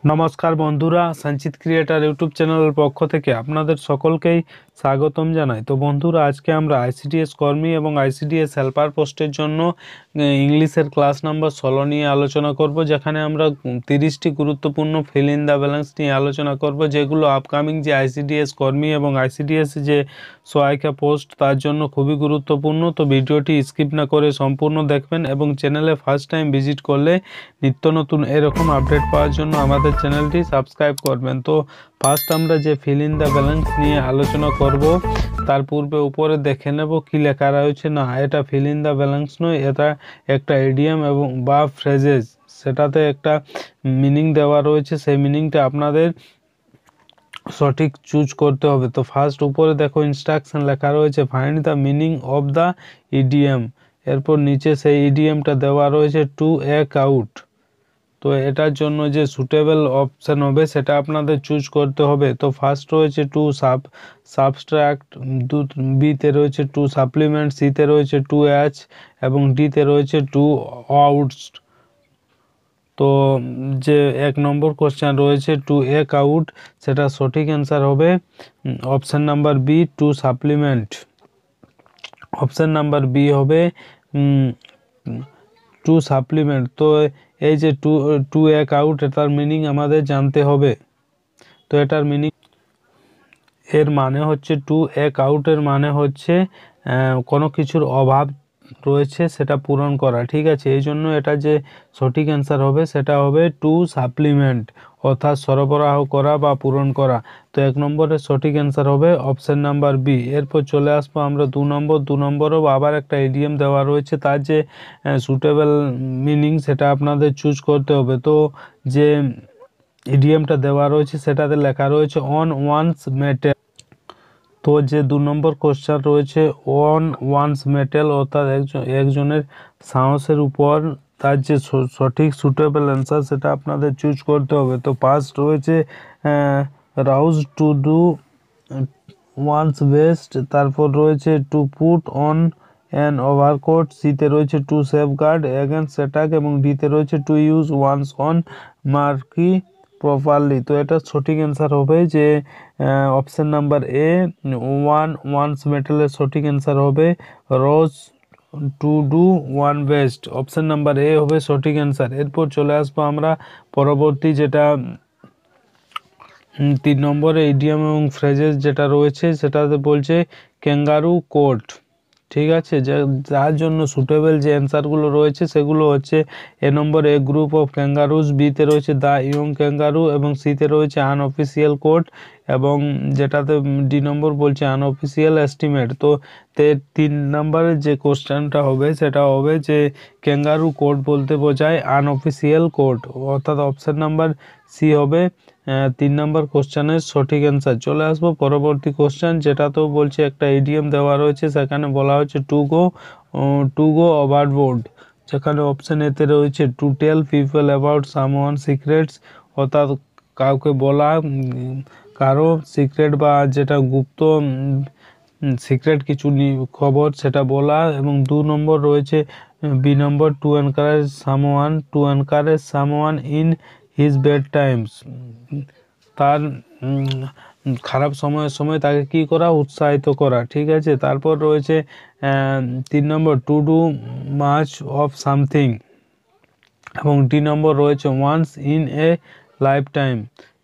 নমস্কার বন্ধুরা, সঞ্চিত ক্রিয়েটার ইউটিউব চ্যানেলের পক্ষ থেকে আপনাদের সকলকেই স্বাগতম জানাই। তো বন্ধুরা, আজকে আমরা আইসিডিএস কর্মী এবং আইসিডিএস হেল্পার পোস্টের জন্য ইংলিশের ক্লাস নাম্বার 16 নিয়ে আলোচনা করব, যেখানে আমরা 30টি গুরুত্বপূর্ণ ফিল ইন দ্য ব্যালেন্স নিয়ে আলোচনা করব, যেগুলো আপকামিং যে আইসিডিএস কর্মী এবং আইসিডিএস যে সহায়িকা পোস্ট তার জন্য খুবই গুরুত্বপূর্ণ। তো ভিডিওটি স্কিপ না করে সম্পূর্ণ দেখবেন এবং চ্যানেলে ফার্স্ট টাইম ভিজিট করলে নিত্য নতুন এরকম আপডেট পাওয়ার জন্য আমাদের চ্যানেলটি সাবস্ক্রাইব করবেন। তো ফার্স্ট আমরা যে ফিল ইন দ্য ব্যালেন্স নিয়ে আলোচনা করব, তার পূর্বে উপরে দেখে নেব কি লেখা রয়েছে। না, এটা ফিল ইন দ্য ব্যালেন্স নয়, এটা একটা ইডিয়ম এবং বা ফ্রেজেস, সেটাতে একটা মিনিং দেওয়া রয়েছে। সেই মিনিংটা আপনাদের সঠিক চুজ করতে হবে। তো ফার্স্ট উপরে দেখো ইনস্ট্রাকশন লেখা রয়েছে, find the meaning of the EDM. এরপর নিচে সেই ইডিএমটা দেওয়া রয়েছে টু এক আউট। তো এটার জন্য যে সুটেবল অপশান হবে সেটা আপনাদের চুজ করতে হবে। তো ফার্স্ট রয়েছে টু সাবস্ট্রাক্ট, বিতে রয়েছে টু সাপ্লিমেন্ট, সিতে রয়েছে টু অ্যাচ এবং ডিতে রয়েছে টু আউটস। তো যে 1 নম্বর কোশ্চেন রয়েছে টু এক আউট, সেটা সঠিক অ্যান্সার হবে option number B, to supplement. Option number B হবে টু সাপ্লিমেন্ট। তো এই যে টু এক আউট, এটার মিনিং আমাদের জানতে হবে। তো এটার মিনিং, এর মানে হচ্ছে টু এক আউটের মানে হচ্ছে কোনো কিছুর অভাব রয়েছে সেটা পূরণ করা, ঠিক আছে। এই জন্য এটা যে সঠিক অ্যান্সার হবে সেটা হবে টু সাপ্লিমেন্ট, অর্থাৎ সরবরাহ করা বা পূরণ করা। তো 1 নম্বরের সঠিক অ্যান্সার হবে অপশান নাম্বার বি। এরপর চলে আসবো আমরা 2 নম্বর। 2 নম্বরও আবার একটা ইডিএম দেওয়া রয়েছে, তার যে সুটেবল মিনিং সেটা আপনাদের চুজ করতে হবে। তো যে ইডিএমটা দেওয়া রয়েছে সেটাতে লেখা রয়েছে অন ওয়ান্স মেটেল। তো যে 2 নম্বর কোশ্চেন রয়েছে অন ওয়ান্স মেটেল, অর্থাৎ একজনের সাহসের উপর, তার যে সঠিক সুটেবল অ্যান্সার সেটা আপনাদের চুজ করতে হবে। তো ফার্স্ট রয়েছে rouse to do one's best, তারপর রয়েছে to put on an overcoat, সিতে রয়েছে টু সেফগার্ড এগেনস্ট অ্যাটাক এবং ডিতে রয়েছে to use one's on murky properly. তো এটা সঠিক অ্যান্সার হবে যে অপশান নাম্বার এ, ওয়ান্স মেটেলের সঠিক অ্যান্সার হবে rose to do one best. Option number A হবে সঠিক অ্যান্সার। এরপর চলে আসবো আমরা পরবর্তী, যেটা 3 নম্বরে ইডিয়ম এবং ফ্রেজেস যেটা রয়েছে সেটাতে বলছে ক্যাঙ্গারু কোর্ট, ঠিক আছে। যার জন্য সুটেবল যে অ্যান্সারগুলো রয়েছে সেগুলো হচ্ছে এ নম্বরে এ গ্রুপ অফ ক্যাঙ্গারুজ, বিতে রয়েছে দ্য ইয়ং ক্যাঙ্গারু এবং সিতে রয়েছে আনঅফিসিয়াল কোড এবং যেটাতে ডি নম্বর বলছে আনঅফিসিয়াল এস্টিমেট। তো 3 নম্বরের যে কোশ্চেনটা হবে সেটা হবে যে ক্যাঙ্গারু কোড বলতে বোঝায় আনঅফিসিয়াল কোড, অর্থাৎ অপশান নাম্বার সি হবে 3 নম্বর কোশ্চেনের সঠিক অ্যান্সার। চলে আসবো পরবর্তী কোশ্চেন, যেটাতেও বলছে একটা ইডিএম দেওয়া রয়েছে, সেখানে বলা হচ্ছে টু গো ওভারবোর্ড, যেখানে অপশান এতে রয়েছে to tell people about someone secrets, অর্থাৎ কাউকে বলা, কারো সিক্রেট বা যেটা গুপ্ত সিক্রেট কিছু খবর সেটা বলা। এবং 2 নম্বর রয়েছে বি নম্বর to encourage someone in his bed times, তার খারাপ সময়ের সময় তাকে কি করা, উৎসাহিত করা, ঠিক আছে। তারপর রয়েছে 3 নম্বর to do much of something এবং ডি নম্বর রয়েছে once in a life time.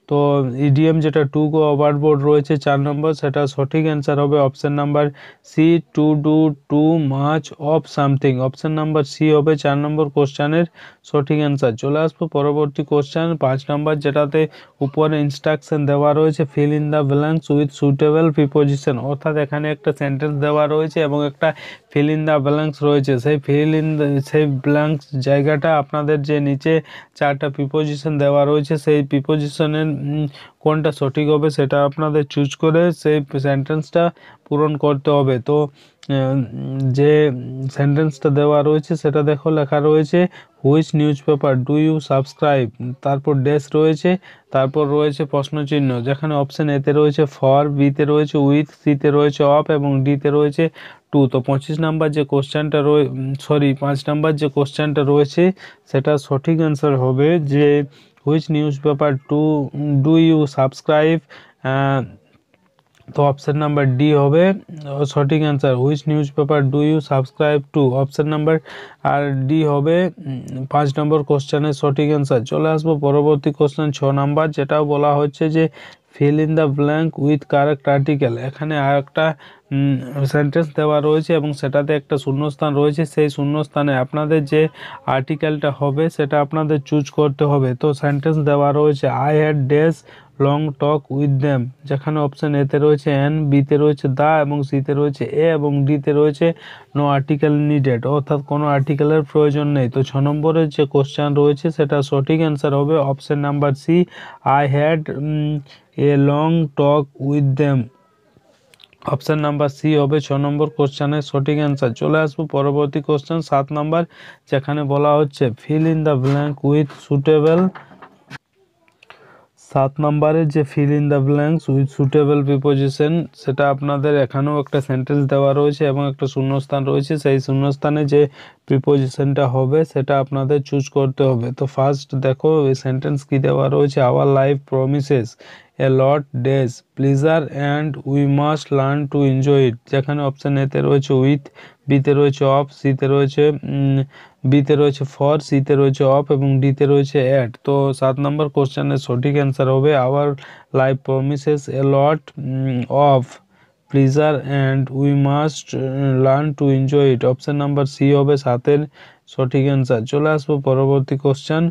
তো ইডিএম যেটা টু গো ওভারবোর্ড রয়েছে 4 নম্বর, সেটা সঠিক অ্যান্সার হবে option number C, to do too much of something. Option number C হবে 4 নম্বর কোশ্চেনের সঠিক অ্যান্সার। চলে আসবো পরবর্তী কোশ্চেন 5 নম্বর, যেটাতে উপরে ইনস্ট্রাকশন দেওয়া রয়েছে fill in the blanks with suitable preposition, অর্থাৎ এখানে একটা সেন্টেন্স দেওয়া রয়েছে এবং একটা ফিল ইন দ্য ব্ল্যাঙ্কস রয়েছে। সেই ব্ল্যাঙ্কস জায়গাটা আপনাদের যে নিচে 4টা প্রিপোজিশন দেওয়া রয়েছে সেই প্রিপোজিশনের কোনটা সঠিক হবে সেটা আপনাদের চুজ করে সেই সেন্টেন্সটা পূরণ করতে হবে। তো যে সেন্টেন্সটা দেওয়া রয়েছে সেটা দেখো, লেখা রয়েছে which news paper do you subscribe, তারপর ড্যাশ রয়েছে, তারপর রয়েছে প্রশ্নচিহ্ন, যেখানে অপশান এতে রয়েছে ফর, বিতে রয়েছে উইথ, সিতে রয়েছে অফ এবং ডিতে রয়েছে টু। তো 25 নাম্বার যে কোশ্চেনটা 5 নাম্বার যে কোশ্চেনটা রয়েছে সেটা সঠিক অ্যান্সার হবে যে which news paper do you subscribe, তো অপশন নাম্বার ডি হবে সঠিক answer. Which news paper do you subscribe to, option number আর ডি হবে 5 নম্বর কোশ্চেনের সঠিক অ্যান্সার। চলে আসবো পরবর্তী কোশ্চেন 6 নাম্বার, যেটাও বলা হচ্ছে যে fill in the blank with correct article. এখানে আর একটা সেন্টেন্স দেওয়া রয়েছে এবং সেটাতে একটা শূন্যস্থান রয়েছে, সেই শূন্যস্থানে আপনাদের যে আর্টিকেলটা হবে সেটা আপনাদের চুজ করতে হবে। তো সেন্টেন্স দেওয়া রয়েছে I had days long talk with them, যেখানে অপশন এতে রয়েছে এন, বিতে রয়েছে দা এবং সিতে রয়েছে এ এবং ডিতে রয়েছে নো আর্টিকেল নিডেড, অর্থাৎ কোনো আর্টিকেলের প্রয়োজন নেই। তো 6 নম্বরের যে কোশ্চেন রয়েছে সেটা সঠিক অ্যান্সার হবে option number C, I had a long talk with them. Option number C হবে 6 নম্বর কোশ্চেনের সঠিক অ্যান্সার। চলে আসবো পরবর্তী কোশ্চেন 7 নম্বর, যেখানে বলা হচ্ছে fill in the blank with suitable. 7 নম্বরের যে fill in the blanks with suitable preposition, সেটা আপনাদের এখানেও একটা সেন্টেন্স দেওয়া রয়েছে এবং একটা শূন্যস্থান রয়েছে, সেই শূন্যস্থানে যে প্রিপোজিশনটা হবে সেটা আপনাদের চুজ করতে হবে। তো ফার্স্ট দেখো এই সেন্টেন্স কি দেওয়া রয়েছে, hour life promises a lot days pleasure and we must learn to enjoy ইট, যেখানে অপশন এতে রয়েছে উইথ, বিতে রয়েছে অফ, সিতে রয়েছে বিতে রয়েছে ফর, সিতে রয়েছে অফ এবং ডিতে রয়েছে অ্যাট। তো 7 নম্বর কোশ্চেনের সঠিক অ্যান্সার হবে our life promises a lot of pleasure and we must learn to enjoy it, option number C হবে 7-এর সঠিক অ্যান্সার। চলে আসবো পরবর্তী কোশ্চেন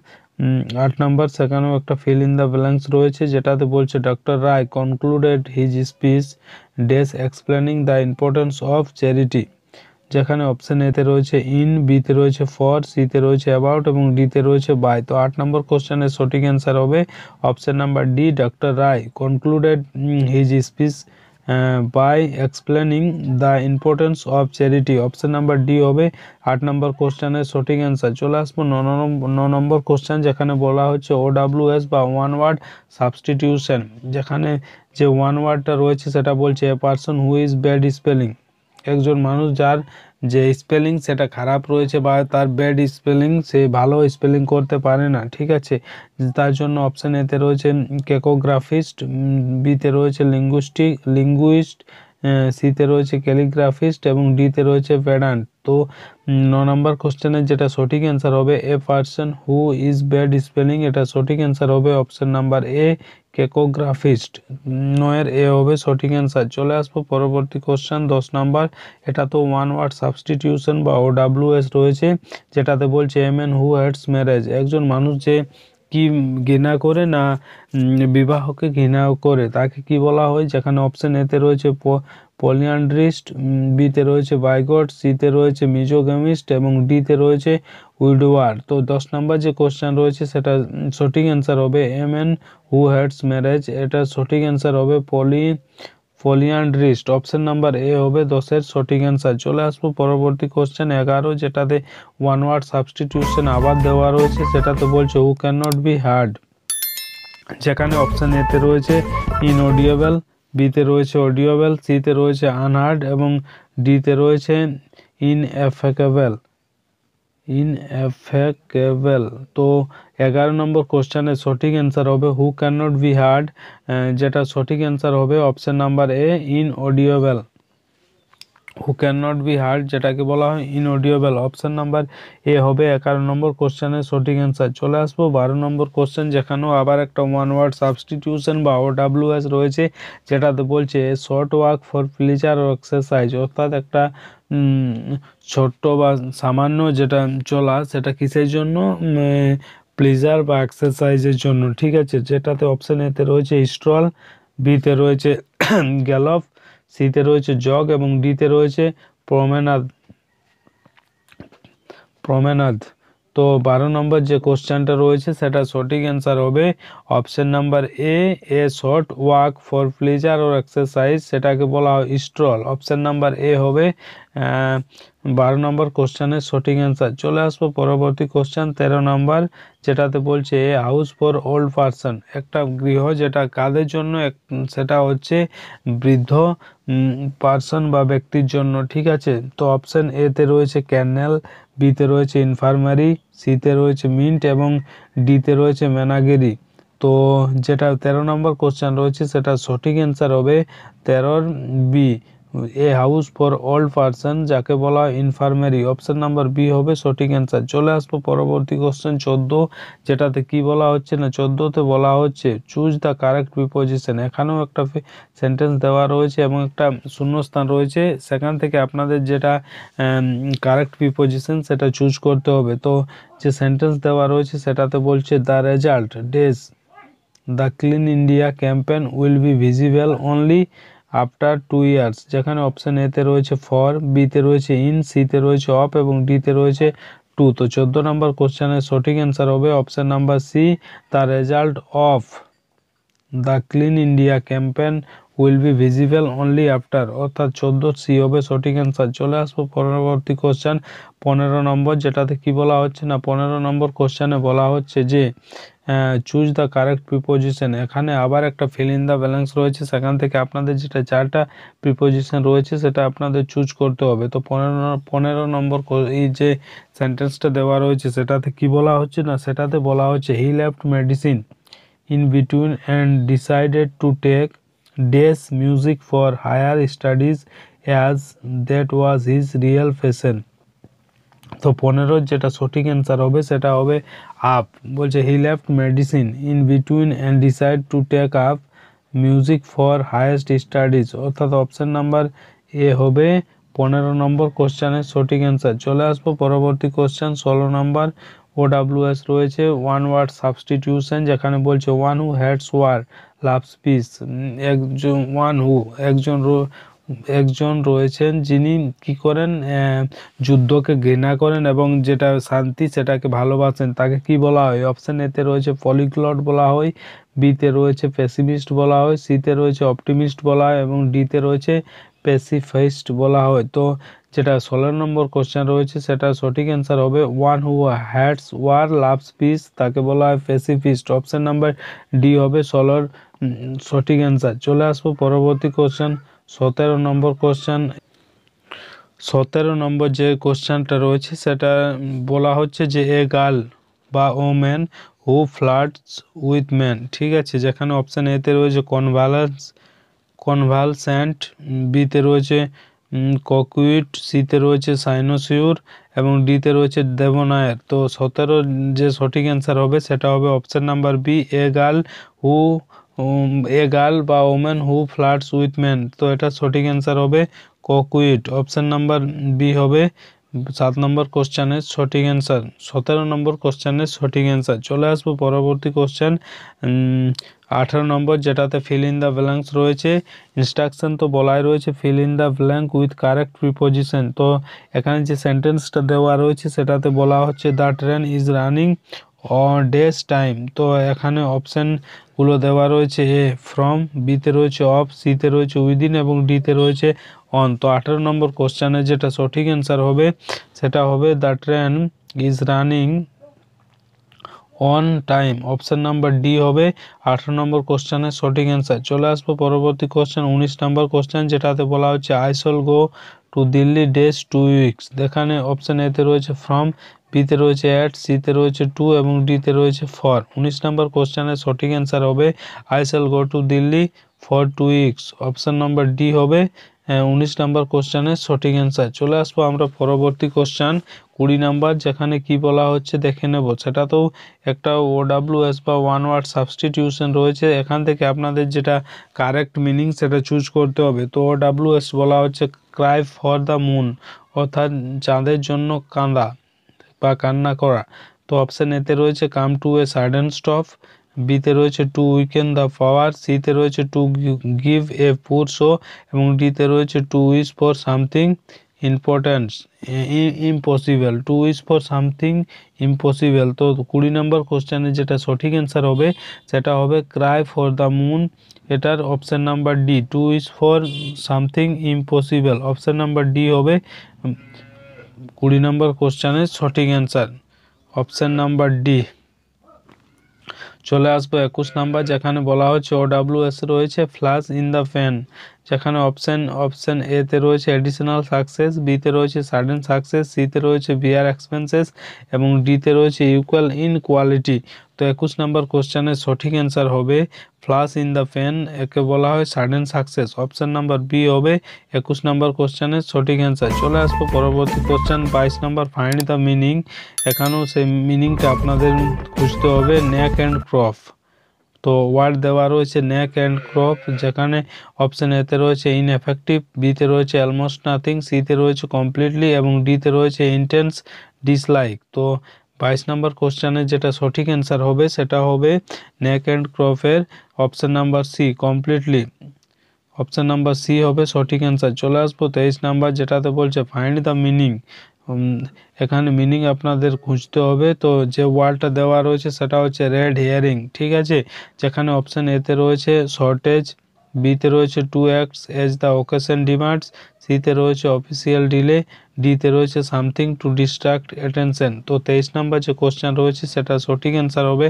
8 নম্বর, সেখানেও একটা ফিল ইন দ্য ব্ল্যাঙ্কস রয়েছে, যেটাতে বলছে doctor Roy concluded his speech dash explaining the importance of charity, যেখানে অপশন এতে রয়েছে ইন, বিতে রয়েছে ফর, সিতে রয়েছে অ্যাবাউট এবং ডিতে রয়েছে বাই। তো 8 নম্বর কোশ্চেনের সঠিক অ্যান্সার হবে option number D, doctor Roy concluded his speech by explaining the importance of charity, option number D হবে 8 নম্বর কোশ্চেনের সঠিক অ্যান্সার। চলে আসবো 9 নম্বর কোশ্চেন, যেখানে বলা হচ্ছে OWS বা ওয়ান ওয়ার্ড সাবস্টিটিউশন, যেখানে যে ওয়ান ওয়ার্ডটা রয়েছে সেটা বলছে a person who is bad spelling, একজন মানুষ যার যে স্পেলিং সেটা খারাপ রয়েছে বা তার ব্যাড স্পেলিং, সে ভালো স্পেলিং করতে পারে না, ঠিক আছে। তার জন্য অপশান এতে রয়েছে কেকোগ্রাফিস্ট, বিতে রয়েছে লিঙ্গুইস্ট, সিতে রয়েছে ক্যালিগ্রাফিস্ট এবং ডিতে রয়েছে প্যাডান্ট। তো 9 নম্বর কোশ্চেনের যেটা সঠিক অ্যান্সার হবে a person who is bad spelling, এটা সঠিক অ্যান্সার হবে অপশন নাম্বার এ, কেকোগ্রাফিস্ট। 9-এর এ হবে সঠিক অ্যান্সার। চলে আসবো পরবর্তী কোশ্চেন 10 নাম্বার, এটা তো ওয়ান ওয়ার্ড সাবস্টিটিউশন বা OWS রয়েছে, যেটাতে বলছে a man who hates marriage, একজন মানুষ যে কি ঘৃণা করে না বিবাহকে ঘৃণা করে তাকে কি বলা হয়, যেখানে অপশন এতে রয়েছে পলিয়ান্ড্রিস্ট, বিতে রয়েছে বাইগট, সিতে রয়েছে মিজোগামিস্ট এবং ডিতে রয়েছে উইডোয়ার। তো 10 নম্বর যে কোশ্চেন রয়েছে সেটা সঠিক অ্যান্সার হবে a man who hates marriage, এটা সঠিক অ্যান্সার হবে পলিয়ান্ড্রিস্ট, অপশন নাম্বার এ হবে 10-এর সঠিক অ্যান্সার। চলে আসবো পরবর্তী কোশ্চেন 11, যেটাতে ওয়ান ওয়ার্ড সাবস্টিটিউশন আবার দেওয়া রয়েছে, সেটাতে বলছে who can not be heard, যেখানে অপশন এতে রয়েছে ইনঅডিয়েবল, বিতে রয়েছে অডিয়েবল, সিতে রয়েছে আনহার্ড এবং ডিতে রয়েছে ইনএফেকেবল। তো 11 নম্বর কোশ্চেনের সঠিক অ্যান্সার হবে who can not be heard, যেটা সঠিক অ্যান্সার হবে option number A, inaudible. Who can not be heard যেটাকে বলা হয় ইনঅডিয়েবল, অপশন নাম্বার এ হবে 11 নম্বর কোশ্চেনের সঠিক অ্যান্সার। চলে আসবো 12 নম্বর কোশ্চেন, যেখানেও আবার একটা ওয়ান ওয়ার্ড সাবস্টিটিউশন বা OWS রয়েছে, যেটাতে বলছে শর্ট ওয়াক ফর প্লেজার ও এক্সারসাইজ, অর্থাৎ একটা ছোট্ট বা সামান্য যেটা চলা সেটা কিসের জন্য, প্লেজার বা এক্সারসাইজের জন্য, ঠিক আছে। যেটাতে অপশন এতে রয়েছে স্ট্রল, বিতে রয়েছে গ্যালপ, সিতে রয়েছে জগ এবং ডিতে রয়েছে প্রমেনাদ। তো 12 নম্বর যে কোশ্চেনটা রয়েছে সেটা সঠিক অ্যান্সার হবে option number a short walk for pleasure or exercise, সেটাকে বলা হয় স্ট্রল, অপশন নাম্বার এ হবে 12 নম্বর কোশ্চেনের সঠিক অ্যান্সার। চলে আসবো পরবর্তী কোশ্চেন 13 নম্বর, যেটাতে বলছে এ হাউস ফর ওল্ড পারসন, একটা গৃহ যেটা কাদের জন্য, সেটা হচ্ছে বৃদ্ধ পারসন বা ব্যক্তির জন্য, ঠিক আছে। তো অপশন এতে রয়েছে ক্যানেল, বিতে রয়েছে ইনফার্মারি, সিতে রয়েছে মিন্ট এবং ডিতে রয়েছে ম্যানাগেরি। তো যেটা 13 নম্বর কোশ্চেন রয়েছে সেটা সঠিক অ্যান্সার হবে 13 B, a house for old person, যাকে বলা হয় ইনফার্মারি। অপশন নাম্বার বি হবে সঠিক অ্যান্সার। চলে আসবো পরবর্তী কোশ্চেন 14, যেটাতে কি বলা হচ্ছে না 14তে বলা হচ্ছে চুজ দ্য কারেক্ট প্রিপোজিশন। এখানেও একটা সেন্টেন্স দেওয়া রয়েছে এবং একটা শূন্যস্থান রয়েছে, সেখান থেকে আপনাদের যেটা কারেক্ট প্রিপোজিশন সেটা চুজ করতে হবে। তো যে সেন্টেন্স দেওয়া রয়েছে সেটাতে বলছে the result days the clean India campaign will be visible only after 2 years, যেখানে অপশন এতে রয়েছে ফর, বিতে রয়েছে ইন, সিতে রয়েছে অফ এবং ডিতে রয়েছে টু। তো 14 নম্বর কোশ্চেনের সঠিক অ্যান্সার হবে option number C, the result of the clean India campaign will be visible only after, অর্থাৎ 14 সি হবে সঠিক অ্যান্সার। চলে আসবো পরবর্তী কোশ্চেন 15 নম্বর, যেটাতে কি বলা হচ্ছে না 15 নম্বর কোশ্চেনে বলা হচ্ছে যে চুজ দ্য কারেক্ট প্রিপোজিশন। এখানে আবার একটা ফিল ইন দ্য ব্যালেন্স রয়েছে, সেখান থেকে আপনাদের যেটা 4টা প্রিপোজিশন রয়েছে সেটা আপনাদের চুজ করতে হবে। তো 15 নম্বর এই যে সেন্টেন্সটা দেওয়া রয়েছে সেটাতে কি বলা হচ্ছে না, সেটাতে বলা হচ্ছে হি left medicine in between and decided to take days music for higher studies as that was his real passion। তো 15 যেটা সঠিক অ্যান্সার হবে সেটা হবে আপ। বলছে he left medicine in between and decide to take up music for highest studies, অর্থাৎ option number A হবে 15 নম্বর কোশ্চেনের সঠিক অ্যান্সার। চলে আসবো পরবর্তী কোশ্চেন 16 নম্বর। OWS রয়েছে ওয়ান ওয়ার্ড সাবস্টিটিউশন, যেখানে বলছে one who hates war loves peace, একজন ওয়ান হু একজন রয়েছেন যিনি কি করেন যুদ্ধকে ঘৃণা করেন এবং যেটা শান্তি সেটাকে ভালোবাসেন, তাকে কি বলা হয়? অপশন এতে রয়েছে পলিগ্লট বলা হয়, বিতে রয়েছে পেসিমিস্ট বলা হয়, সিতে রয়েছে অপটিমিস্ট বলা হয় এবং ডিতে রয়েছে পেসিফিস্ট বলা হয়। তো যেটা 16 নম্বর কোশ্চেন রয়েছে সেটা সঠিক অ্যান্সার হবে one who hates war loves peace, তাকে বলা হয় পেসিফিস্ট। অপশন নাম্বার ডি হবে 16 সঠিক অ্যান্সার। চলে আসবো পরবর্তী কোশ্চেন 17 নম্বর কোশ্চেন। 17 নম্বর যে কোশ্চেনটা রয়েছে সেটা বলা হচ্ছে যে এ গার্ল বা ও man who flirts with man, ঠিক আছে, যেখানে অপশান এতে রয়েছে কনভালসেন্ট, বিতে রয়েছে ককুইট, সিতে রয়েছে সাইনোসিউর এবং ডিতে রয়েছে দেবনায়ের। তো 17 যে সঠিক অ্যান্সার হবে সেটা হবে option number B, a girl বা woman who flirts with man. তো এটা সঠিক অ্যান্সার হবে ককুইট। অপশান নাম্বার বি হবে 7 নম্বর কোশ্চেনের সঠিক অ্যান্সার, 17 নম্বর কোশ্চেনের সঠিক অ্যান্সার। চলে আসবো পরবর্তী কোশ্চেন 18 নম্বর, যেটাতে ফিল ইন দ্য ব্ল্যাঙ্কস রয়েছে। ইনস্ট্রাকশন তো বলাই রয়েছে fill in the blank with correct preposition. তো এখানে যে সেন্টেন্সটা দেওয়া রয়েছে সেটাতে বলা হচ্ছে the train is running on days time. তো এখানে অপশানগুলো দেওয়া রয়েছে এ ফ্রম, বিতে রয়েছে অফ, সিতে রয়েছে উইদিন এবং ডিতে রয়েছে অন। তো 18 নম্বর কোশ্চেনের যেটা সঠিক অ্যান্সার হবে সেটা হবে the train is running on time. Option number D হবে 18 নম্বর কোশ্চেনের সঠিক অ্যান্সার। চলে আসবো পরবর্তী কোশ্চেন 19 নম্বর কোশ্চেন, যেটাতে বলা হচ্ছে I shall go to Delhi days 2 weeks. এখানে অপশান এতে রয়েছে ফ্রম, বিতে রয়েছে অ্যাট, সিতে রয়েছে টু এবং ডিতে রয়েছে ফর। 19 নম্বর কোশ্চেনের সঠিক অ্যান্সার হবে I shall go to Delhi for 2 weeks. Option number D হবে 19 নম্বর কোশ্চেনের সঠিক অ্যান্সার। চলে আসবো আমরা পরবর্তী কোশ্চেন 20 নাম্বার, যেখানে কি বলা হচ্ছে দেখে নেব। সেটাতেও একটা OWS বা ওয়ান ওয়ার্ড সাবস্টিটিউশন রয়েছে, এখান থেকে আপনাদের যেটা কারেক্ট মিনিং সেটা চুজ করতে হবে। তো OWS বলা হচ্ছে ক্রাই ফর দ্য মুন, অর্থাৎ চাঁদের জন্য কাঁদা বা কান্না করা। তো অপশান এতে রয়েছে come to a sudden stop, বিতে রয়েছে টু উইকেন দ্য পাওয়ার, সিতে রয়েছে টু গিভ এ পুর শো এবং ডিতে রয়েছে two wish for something importance impossible, two wish for something impossible. তো 20 নম্বর কোশ্চেনের যেটা সঠিক অ্যান্সার হবে সেটা হবে ক্রাই ফর দ্য মুন, এটার option number D, two wish for something impossible. Option number D হবে 20 নম্বর কোশ্চেনের সঠিক অ্যান্সার, অপশান নাম্বার ডি। চলে আসবো 21 নাম্বার, যেখানে বলা হচ্ছে OWS রয়েছে ফ্লাশ ইন দ্য ফ্যান, যেখানে অপশন এ তে রয়েছে অ্যাডিশনাল সাকসেস, বি তে রয়েছে সাডেন সাকসেস, সি তে রয়েছে ভিআর এক্সপেন্সেস এবং ডি তে রয়েছে ইকুয়াল ইন কোয়ালিটি। তো 21 নম্বর কোশ্চেনের সঠিক অ্যান্সার হবে ফ্লাশ ইন দ্য প্যান, একে বলা হয় sudden success. Option number B হবে 21 নম্বর কোশ্চেনের সঠিক অ্যান্সার। চলে আসবো পরবর্তী কোশ্চেন 22 নম্বর, ফাইন্ড দ্য মিনিং। এখানেও সেই মিনিংটা আপনাদের খুঁজতে হবে। নেক অ্যান্ড ক্রপ, তো ওয়ার্ড দেওয়া রয়েছে নেক অ্যান্ড ক্রপ, যেখানে অপশন এতে রয়েছে ইনএফেক্টিভ, বিতে রয়েছে অলমোস্ট নাথিং, সিতে রয়েছে কমপ্লিটলি এবং ডিতে রয়েছে ইন্টেন্স ডিসলাইক। তো 22 নম্বর কোশ্চেনের যেটা সঠিক অ্যান্সার হবে সেটা হবে নেক অ্যান্ড ক্রপের option number C, completely. Option number C হবে সঠিক অ্যান্সার। চলে আসবো 23 নাম্বার, যেটাতে বলছে ফাইন্ড দ্য মিনিং। এখানে মিনিং আপনাদের খুঁজতে হবে। তো যে ওয়ার্ডটা দেওয়া রয়েছে সেটা হচ্ছে রেড হিয়ারিং, ঠিক আছে, যেখানে অপশন এতে রয়েছে শর্টেজ, বিতে রয়েছে 2x as the occasion demands, সিতে রয়েছে অফিসিয়াল ডিলে, ডিতে রয়েছে সামথিং টু ডিস্ট্রাক্ট অ্যাটেনশন। তো 23 নাম্বার যে কোশ্চেন রয়েছে সেটা সঠিক অ্যান্সার হবে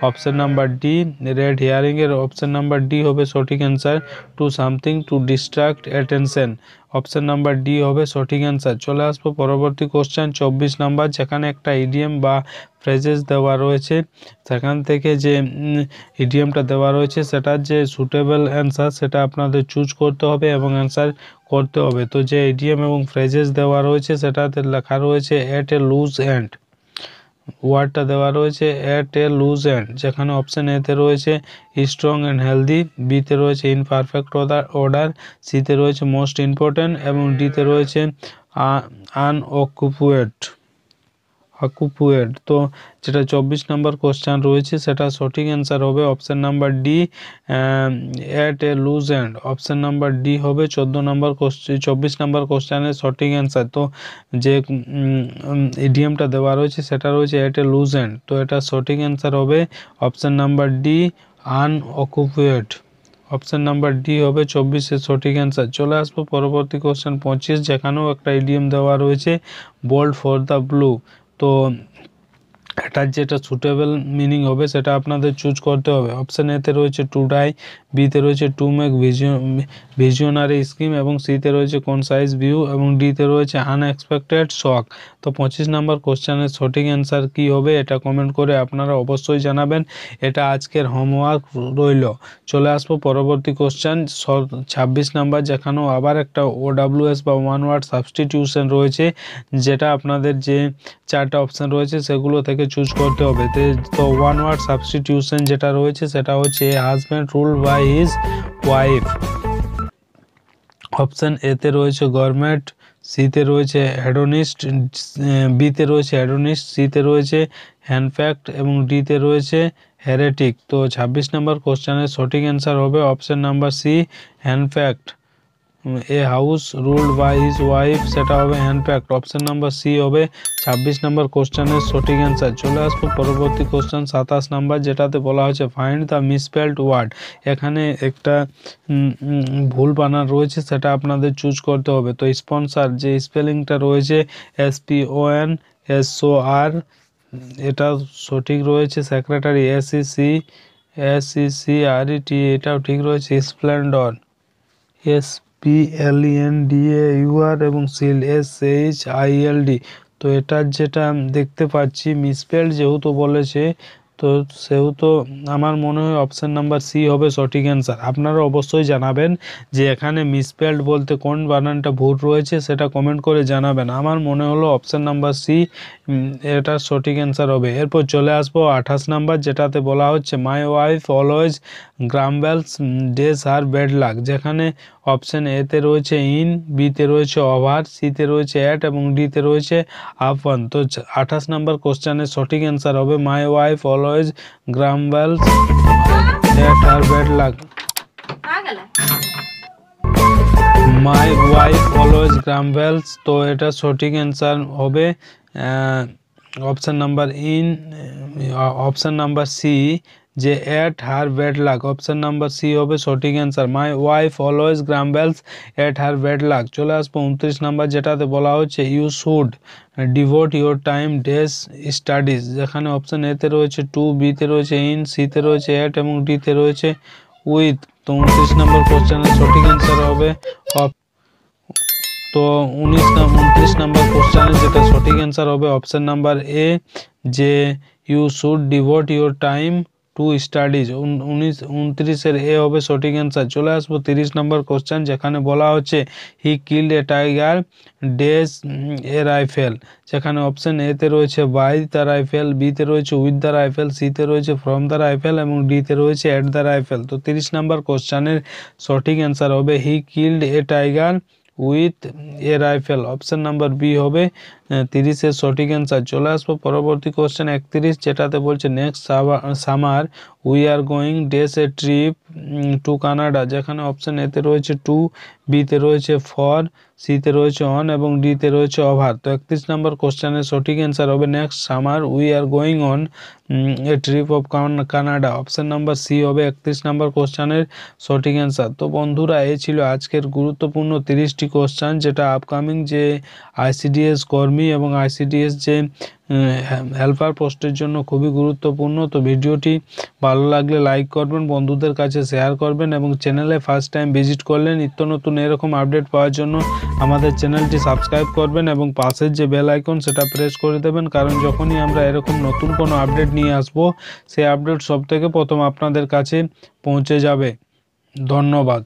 অপশন নাম্বার ডি, রেড হিয়ারিংয়ের অপশন নাম্বার ডি হবে সঠিক answer, to something to distract attention. Option number D হবে সঠিক অ্যান্সার। চলে আসবো পরবর্তী কোশ্চেন 24 নাম্বার, যেখানে একটা ইডিএম বা ফ্রেজেস দেওয়া রয়েছে, সেখান থেকে যে ইডিএমটা দেওয়া রয়েছে সেটার যে সুটেবল অ্যান্সার সেটা আপনাদের চুজ করতে হবে এবং অ্যান্সার করতে হবে। তো যে ইডিএম এবং ফ্রেজেস দেওয়া রয়েছে সেটাতে লেখা রয়েছে এট এ লুজ এন্ড, ওয়ার্ডটা দেওয়া রয়েছে এট এ লুজ এন্ড, যেখানে অপশন এতে রয়েছে স্ট্রং অ্যান্ড হেলদি, বিতে রয়েছে ইন পারফেক্ট অর্ডার, সিতে রয়েছে মোস্ট ইম্পর্টেন্ট এবং ডিতে রয়েছে আনঅকুপেড। তো যেটা 24 নম্বর কোশ্চেন রয়েছে সেটা সঠিক অ্যান্সার হবে option number D, at a loose end. Option number D হবে 24 নম্বর কোশ্চেনের সঠিক অ্যান্সার। তো যে ইডিএমটা দেওয়া রয়েছে সেটা রয়েছে এট এ লুজ এন্ড, তো এটা সঠিক অ্যান্সার হবে option number D, unoccupied. Option number D হবে 24-এর সঠিক অ্যান্সার। চলে আসবো পরবর্তী কোশ্চেন 25, যেখানেও একটা ইডিএম দেওয়া রয়েছে বোল্ড ফর দ্য ব্লু। তো এটার যেটা সুটেবল মিনিং হবে সেটা আপনাদের চুজ করতে হবে। অপশন এতে রয়েছে টু ডাই, বিতে রয়েছে টু মেক ভিজিওনারি স্কিম এবং সিতে রয়েছে কনসাইজ ভিউ এবং ডিতে রয়েছে আনএক্সপেক্টেড শক। তো 25 নম্বর কোশ্চেনের সঠিক অ্যান্সার কি হবে এটা কমেন্ট করে আপনারা অবশ্যই জানাবেন, এটা আজকের হোমওয়ার্ক রইল। চলে আসবো পরবর্তী কোশ্চেন 26 নাম্বার, যেখানেও আবার একটা OWS বা ওয়ান ওয়ার্ড সাবস্টিটিউশন রয়েছে, যেটা আপনাদের যে 4টা অপশান রয়েছে সেগুলো থেকে চুজ করতে হবে। তো ওয়ান ওয়ার্ড সাবস্টিটিউশন যেটা রয়েছে সেটা হচ্ছে husband rule by his wife. Option এতে রয়েছে গভর্নমেন্ট, সিতে রয়েছে হেডোনিস্ট, বিতে রয়েছে হেডোনিস্ট, সিতে রয়েছে হ্যান্ডফ্যাক্ট এবং ডিতে রয়েছে হেরেটিক। তো 26 নম্বর কোশ্চেনের সঠিক অ্যান্সার হবে option number C, henpecked. A house ruled by his wife, সেটা হবে হ্যান্ডফ্যাক্ট। অপশন নাম্বার সি হবে 26 নম্বর কোশ্চেনের সঠিক অ্যান্সার। চলে আসবো পরবর্তী কোশ্চেন 27 নাম্বার, যেটাতে বলা হচ্ছে ফাইন্ড দ্য মিসস্পেলড ওয়ার্ড। এখানে একটা ভুল বানান রয়েছে, সেটা আপনাদের চুজ করতে হবে। তো স্পন্সর যে স্পেলিংটা রয়েছে SPONSOR, এটা সঠিক রয়েছে। সেক্রেটারি SECRET, এটাও ঠিক রয়েছে। স্প্লেন্ডর SPLENDAUR এবং সিল SHILD। তো এটার যেটা দেখতে পাচ্ছি মিসস্পেলড যেহেতু বলেছে, তো সেহেতু আমার মনে হয় অপশান নাম্বার সি হবে সঠিক অ্যান্সার। আপনারা অবশ্যই জানাবেন যে এখানে মিসস্পেলড বলতে কোন বানানটা ভুল রয়েছে, সেটা কমেন্ট করে জানাবেন। আমার মনে হলো অপশান নাম্বার সি এটা সঠিক অ্যান্সার হবে। এরপর চলে আসবো 28 নাম্বার, যেটাতে বলা হচ্ছে my wife always grumbles days her bad luck, যেখানে অপশান এতে রয়েছে ইন, বিতে রয়েছে ওভার, সিতে রয়েছে অ্যাট এবং ডিতে রয়েছে আপন। তো 28 নাম্বার কোশ্চেনের সঠিক অ্যান্সার হবে my wife always grumbles days her bad luck. My wife always grumbles, তো এটা সঠিক অ্যান্সার হবে অপশান নাম্বার সি, যে at her bad luck. Option number C হবে সঠিক answer, my wife always grumbles at her bad luck. চলে আসবো 29 number, যেটাতে বলা হচ্ছে you should devote your time days studies, যেখানে অপশান এতে রয়েছে টু, বিতে রয়েছে ইন, সিতে রয়েছে এট এবং ডিতে রয়েছে উইথ। তো 29 নম্বর কোশ্চেনের সঠিক অ্যান্সার হবে তো 29 নম্বর কোশ্চেনের যেটা সঠিক অ্যান্সার হবে অপশন নাম্বার এ, যে you should devote your time to studies. 29-এর এ হবে সঠিক অ্যান্সার। চলে আসবো 30 নম্বর কোশ্চেন, যেখানে বলা হচ্ছে হি killed a tiger days A rifle. যেখানে অপশন এতে রয়েছে বাই দ্য রাইফেল, বিতে রয়েছে উইথ দ্য রাইফেল, সিতে রয়েছে ফ্রম দ্য রাইফেল এবং ডিতে রয়েছে অ্যাট দ্য রাইফেল। তো 30 নম্বর কোশ্চেনের সঠিক অ্যান্সার হবে he killed a tiger with a rifle. Option number B হবে 30-এর সঠিক অ্যান্সার। চলে আসবো পরবর্তী কোশ্চেন 31, যেটাতে বলছে next summer we are going dash a trip to Canada. যেখানে অপশন এতে রয়েছে টু, বিতে রয়েছে ফর, সিতে রয়েছে অন এবং ডিতে রয়েছে ওভার। তো 31 নম্বর কোশ্চেনের সঠিক অ্যান্সার হবে next summer we are going on a trip of Canada. Option number C হবে 31 নম্বর কোশ্চেনের সঠিক অ্যান্সার। তো বন্ধুরা, এই ছিল আজকের গুরুত্বপূর্ণ 30টি কোশ্চেন, যেটা আপকামিং যে আইসিডিএস কর্মী এবং আইসিডিএস যে হেল্পার পোস্টের জন্য খুবই গুরুত্বপূর্ণ। তো ভিডিওটি ভালো লাগলে লাইক করবেন, বন্ধুদের কাছে শেয়ার করবেন এবং চ্যানেলে ফার্স্ট টাইম ভিজিট করলে নিত্য নতুন এরকম আপডেট পাওয়ার জন্য আমাদের চ্যানেলটি সাবস্ক্রাইব করবেন এবং পাশের যে বেল আইকন সেটা প্রেস করে দেবেন, কারণ যখনই আমরা এরকম নতুন কোনো আপডেট নিয়ে আসব, সেই আপডেট সবথেকে প্রথম আপনাদের কাছে পৌঁছে যাবে। ধন্যবাদ।